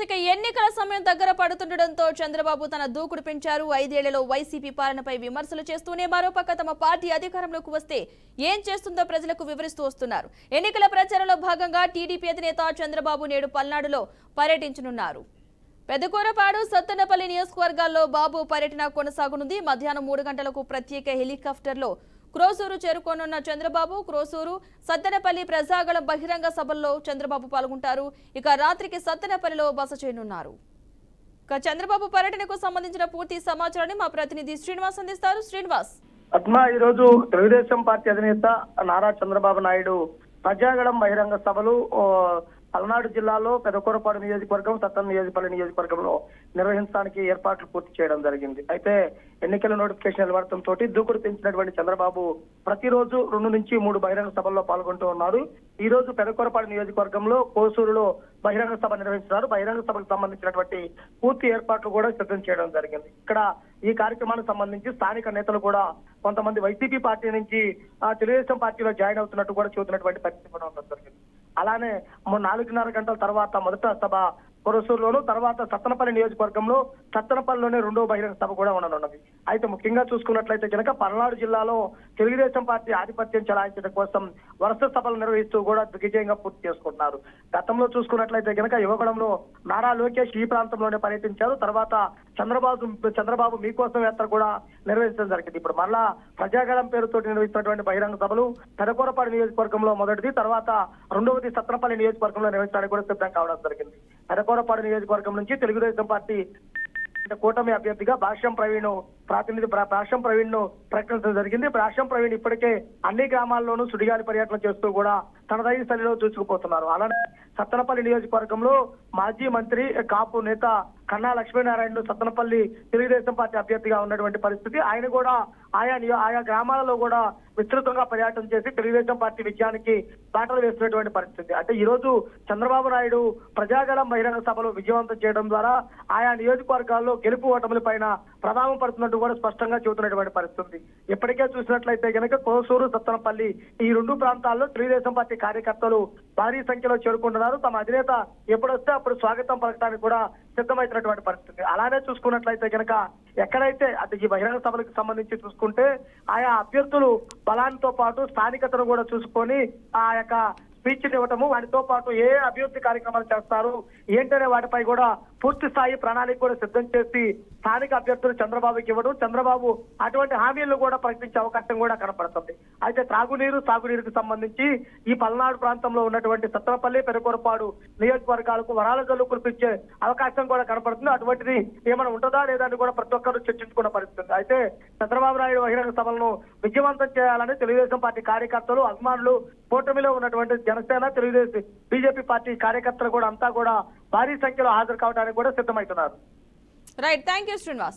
ఇక ఎన్నికల సమయం దగ్గర పడుతుండటంతో చంద్రబాబు తన దూకుడు పెంచారు. 5 ఏళ్లలో వైసీపీ పాలనపై విమర్శలు చేస్తూనే మరోపక్క తమ పార్టీ అధికారంలోకి వస్తే ఏం చేస్తుందో ప్రజలకు వివరిస్తూ వస్తున్నారు. ఎన్నికల ప్రచారంలో భాగంగా టీడీపీ అధినేత చంద్రబాబు నేడు పల్నాడులో పర్యటించనున్నారు. పెదకూరపాడు, సత్తెనపల్లి నియోజకవర్గాల్లో బాబు పర్యటన కొనసాగనుంది. మధ్యాహ్నం 3 గంటలకు ప్రత్యేక హెలికాప్టర్లో క్రోసూరు చేరుకోనున్న చంద్రబాబు క్రోసూరు, సత్తెనపల్లి ప్రజాగళం బహిరంగ సభల్లో చంద్రబాబు పాల్గొంటారు. ఇక రాత్రికి సత్తెనపల్లిలో బస చేయనున్నారు. ఇక చంద్రబాబు పర్యటనకు సంబంధించిన పూర్తి సమాచారాన్ని మా ప్రతినిధి శ్రీనివాస్ అందిస్తారు. శ్రీనివాస్. పద్మ, ఈరోజు తెలుగుదేశం పార్టీ అధినేత నారా చంద్రబాబు నాయుడు ప్రజాగళం బహిరంగ సభలు పల్నాడు జిల్లాలో పెదకూరపాడు నియోజకవర్గం, సత్తెనపల్లి నియోజకవర్గంలో నిర్వహించడానికి ఏర్పాట్లు పూర్తి చేయడం జరిగింది. అయితే ఎన్నికల నోటిఫికేషన్ వెలువడటంతో దూకుడు పెంచినటువంటి చంద్రబాబు ప్రతిరోజు 2 నుంచి 3 బహిరంగ సభల్లో పాల్గొంటూ ఉన్నారు. ఈ రోజు పెదకూరపాడు నియోజకవర్గంలో కోసూరులో బహిరంగ సభ నిర్వహించారు. బహిరంగ సభకు సంబంధించినటువంటి పూర్తి ఏర్పాట్లు కూడా సిద్ధం చేయడం జరిగింది. ఇక్కడ ఈ కార్యక్రమానికి సంబంధించి స్థానిక నేతలు కూడా కొంతమంది వైసీపీ పార్టీ నుంచి తెలుగుదేశం పార్టీలో జాయిన్ అవుతున్నట్టు కూడా చూస్తున్నటువంటి పరిస్థితి కూడా ఉండడం జరిగింది. అలానే 4:30 గంటల తర్వాత మొదట సభ కొరసూరులోను, తర్వాత సత్తెనపల్లి నియోజకవర్గంలో సత్తెనపల్లిలోనే 2వ బహిరంగ సభ కూడా ఉండనున్నది. అయితే ముఖ్యంగా చూసుకున్నట్లయితే కనుక పల్నాడు జిల్లాలో తెలుగుదేశం పార్టీ ఆధిపత్యం చెలాయించడం కోసం వరుస సభలు నిర్వహిస్తూ కూడా దిగ్విజయంగా పూర్తి చేసుకుంటున్నారు. గతంలో చూసుకున్నట్లయితే కనుక యువగడంలో నారా లోకేష్ ఈ ప్రాంతంలోనే పర్యటించారు. తర్వాత చంద్రబాబు మీకోసం యాత్ర కూడా నిర్వహించడం జరిగింది. ఇప్పుడు మళ్ళా ప్రజాగళం పేరుతో నిర్వహిస్తున్నటువంటి బహిరంగ సభలు పెదకూరపాడు నియోజకవర్గంలో మొదటిది, తర్వాత 2వది సత్తెనపల్లి నియోజకవర్గంలో నిర్వహించడానికి కూడా సిద్ధం కావడం జరిగింది. పెదకూరపాడు నియోజకవర్గం నుంచి తెలుగుదేశం పార్టీ కూటమి అభ్యర్థిగా భాష్యం ప్రవీణ్ ను ప్రకటించడం జరిగింది. భాష్యం ప్రవీణ్ ఇప్పటికే అన్ని గ్రామాల్లోనూ సుడిగాలి పర్యటన చేస్తూ కూడా తనదైన స్థలిలో దూసుకుపోతున్నారు. అలానే సత్తెనపల్లి నియోజకవర్గంలో మాజీ మంత్రి కాపు నేత కన్నా లక్ష్మీనారాయణ సత్తెనపల్లి తెలుగుదేశం పార్టీ అభ్యర్థిగా ఉన్నటువంటి పరిస్థితి. ఆయన కూడా ఆయా గ్రామాలలో కూడా విస్తృతంగా పర్యటన చేసి తెలుగుదేశం పార్టీ విజయానికి బాటలు వేస్తున్నటువంటి పరిస్థితి. అంటే ఈ రోజు చంద్రబాబు నాయుడు ప్రజాగళం బహిరంగ సభలు విజయవంతం చేయడం ద్వారా ఆయా నియోజకవర్గాల్లో గెలుపు ఓటముల పైన ప్రభావం పడుతున్నట్టు కూడా స్పష్టంగా చెబుతున్నటువంటి పరిస్థితి. ఇప్పటికే చూసినట్లయితే కనుక కోసూరు, సత్తెనపల్లి ఈ 2 ప్రాంతాల్లో తెలుగుదేశం పార్టీ కార్యకర్తలు భారీ సంఖ్యలో చేరుకుంటున్నారు. తమ అధినేత ఎప్పుడొస్తే అప్పుడు స్వాగతం పలకడానికి కూడా సిద్ధమైనటువంటి పరిస్థితి. అలానే చూసుకున్నట్లయితే కనుక ఎక్కడైతే అంటే ఈ బహిరంగ సభలకు సంబంధించి చూసుకుంటే ఆయా అభ్యర్థులు బలాంతో పాటు స్థానికతను కూడా చూసుకొని ఆ యొక్క స్పీచ్ ఇవ్వటము, వాటితో పాటు ఏ అభివృద్ధి కార్యక్రమాలు చేస్తారు ఏంటనే వాటిపై కూడా పూర్తి స్థాయి ప్రణాళిక కూడా సిద్ధం చేసి స్థానిక అభ్యర్థులు చంద్రబాబుకి ఇవ్వడం, చంద్రబాబు అటువంటి హామీలను కూడా ప్రకటించే అవకాశం కూడా కనపడుతుంది. అయితే సాగునీరుకు సంబంధించి ఈ పల్నాడు ప్రాంతంలో ఉన్నటువంటి సత్తెనపల్లి, పెదకూరపాడు నియోజకవర్గాలకు వరాల జల్లు కురిపించే అవకాశం కూడా కనపడుతుంది. అటువంటిది ఏమైనా ఉంటుందా లేదా అని కూడా ప్రతి ఒక్కరు చర్చించుకున్న పరిస్థితి. అయితే చంద్రబాబు నాయుడు బహిరంగ సభలను విజయవంతం చేయాలని తెలుగుదేశం పార్టీ కార్యకర్తలు, అభిమానులు, కూటమిలో ఉన్నటువంటి జనసేన, తెలుగుదేశం, బీజేపీ పార్టీ కార్యకర్తలు కూడా అంతా కూడా భారీ సంఖ్యలో హాజరు కావడానికి కూడా సిద్ధమవుతున్నారు. Right, thank you Srinivas.